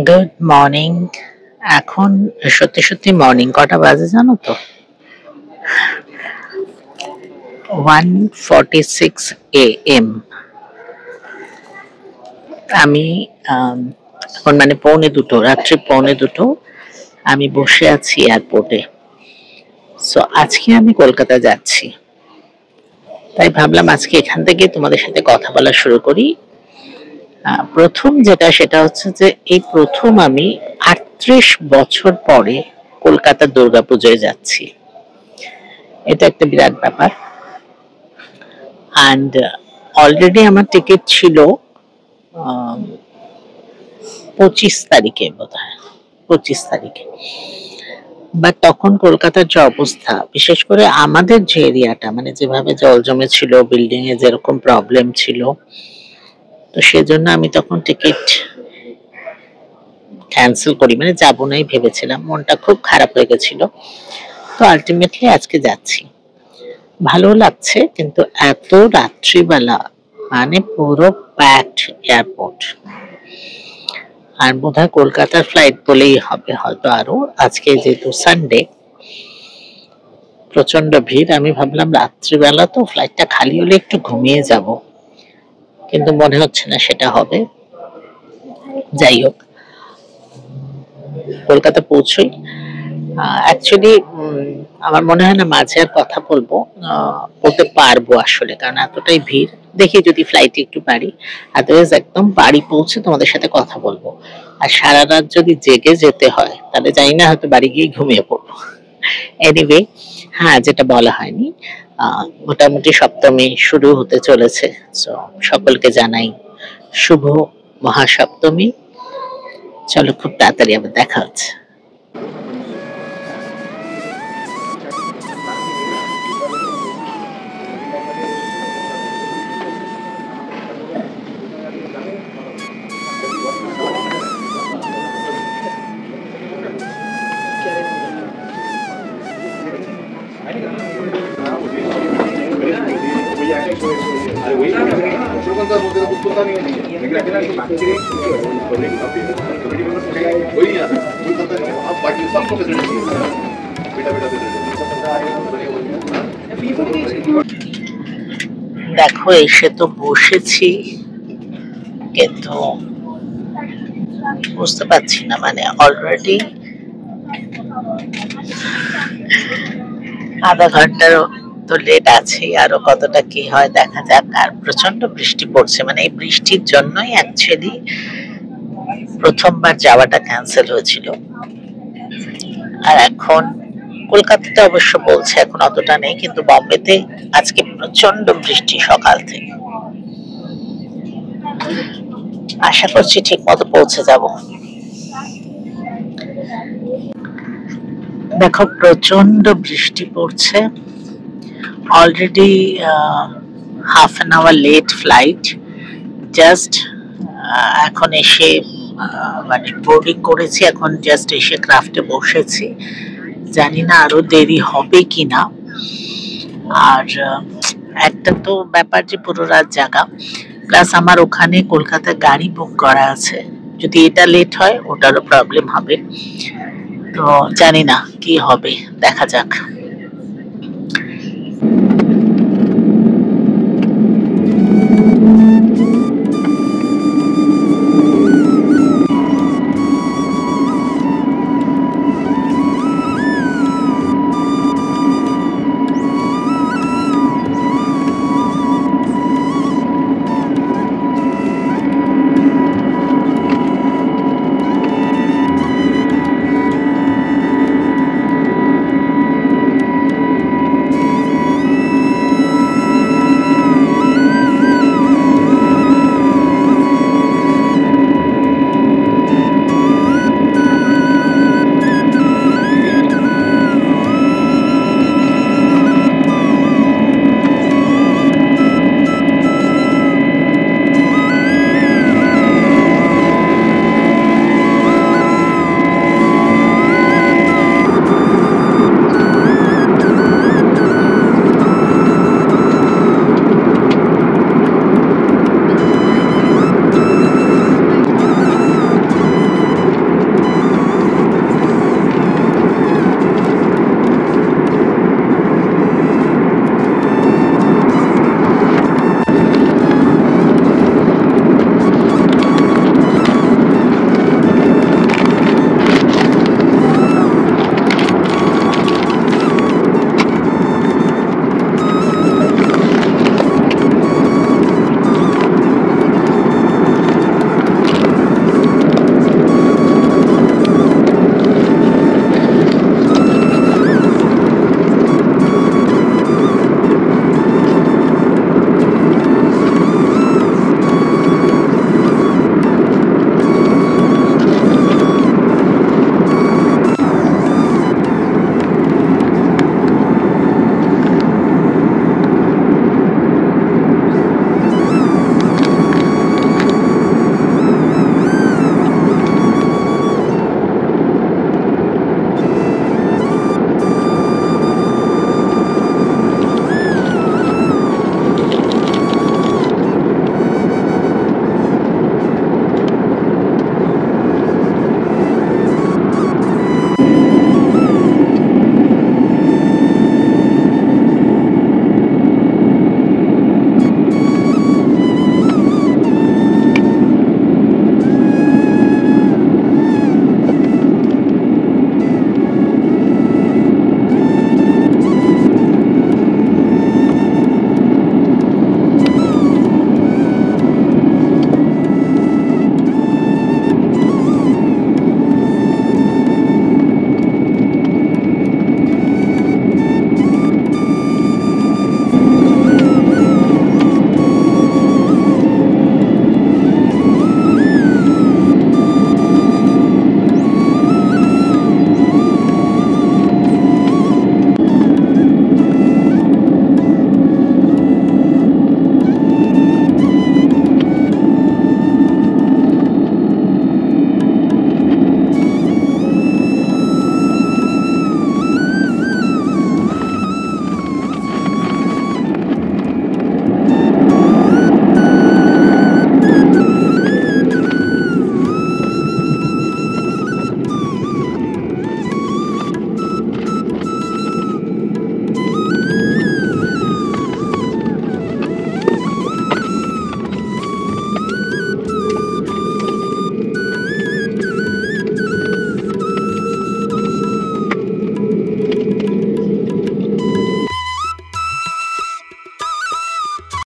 Good morning. এখন সত্যি সত্যি মর্নিং কটা বাজে জানো তো? 1:46 AM। আমি এখন মানে রাত্রি 1:45 আমি বসে আছি এয়ারপোর্টে। সো আজকে আমি কলকাতা যাচ্ছি, তাই ভাবলাম আজকে এখান থেকে তোমাদের সাথে কথা বলা শুরু করি। প্রথম সেটা হচ্ছে যে এই প্রথম আমি 38 বছর পরে কলকাতার দুর্গাপুজোয় যাচ্ছি। এটা একটা বিরাট ব্যাপার। অ্যান্ড অলরেডি আমার টিকিট ছিল 25 তারিখে, বোধ হয় 25 তারিখে। বাট তখন কলকাতার যে অবস্থা, বিশেষ করে আমাদের যে এরিয়াটা, মানে যেভাবে জল জমেছিল, বিল্ডিং এ যেরকম প্রবলেম ছিল, তো সেজন্য আমি তখন টিকিট ক্যান্সেল করি, মানে যাবো নাই ভেবেছিলাম। মনটা খুব খারাপ হয়ে গেছিল। তো আলটিমেটলি আজকে যাচ্ছি। ভালো লাগছে, কিন্তু এত রাত্রিবেলা, মানে পুরো প্যাকড এয়ারপোর্ট। আর বোধহয় কলকাতার ফ্লাইট বলেই হবে, হয়তো আরো। আজকে যেহেতু সানডে, প্রচন্ড ভিড়। আমি ভাবলাম রাত্রিবেলা তো ফ্লাইটটা খালি হলে একটু ঘুমিয়ে যাব, কিন্তু মনে হচ্ছে না সেটা হবে। যাই হোক, কলকাতা পৌঁছই। অ্যাকচুয়ালি আমার মনে হয় না মাঝে আর কথা বলতে পারবো আসলে, কারণ এতটাই ভিড়। দেখি যদি ফ্লাইটে একটু পারি, আদারওয়াইজ একদম বাড়ি পৌঁছে তোমাদের সাথে কথা বলবো। আর সারা রাত যদি জেগে যেতে হয়, তাহলে জানি না, হয়তো বাড়ি গিয়ে ঘুমিয়ে পড়বো। এনিওয়ে, হ্যাঁ, যেটা বলা হয়নি, মোটামুটি সপ্তমী শুরু হতে চলেছে। সো সকলকে জানাই শুভ মহাসপ্তমী। চলো, খুব তাড়াতাড়ি আবার দেখা হচ্ছে। দেখো, এসে তো বসেছি, কিন্তু বুঝতে পারছি না, মানে অলরেডি আধা ঘন্টারও তো লেট আছে। আরো কতটা কি হয় দেখা যাক। আর প্রচন্ড বৃষ্টি পড়ছে, মানে এই বৃষ্টির জন্যই অ্যাকচুয়ালি প্রথমবার যাওয়াটা ক্যান্সেল হয়েছিল। আর এখন কলকাতাতে অবশ্য বলছে এখন অতটা নেই, কিন্তু বম্বেতে আজকে প্রচন্ড বৃষ্টি সকাল থেকে। আশা করছি ঠিক মতো পৌঁছে যাব। দেখো, প্রচন্ড বৃষ্টি পড়ছে। Already half an hour late flight. Just এখন এসে মানে বোর্ডিং করেছি, এখন জাস্ট এসে ক্রাফটে বসেছি। জানি না আরো দেরি হবে কিনা। আর একটা তো ব্যাপার যে পুরো রাত জাগা, প্লাস আমার ওখানে কলকাতায় গাড়ি বুক করা আছে। যদি এটা লেট হয়, ওটারও প্রবলেম হবে। তো জানি না কি হবে, দেখা যাক।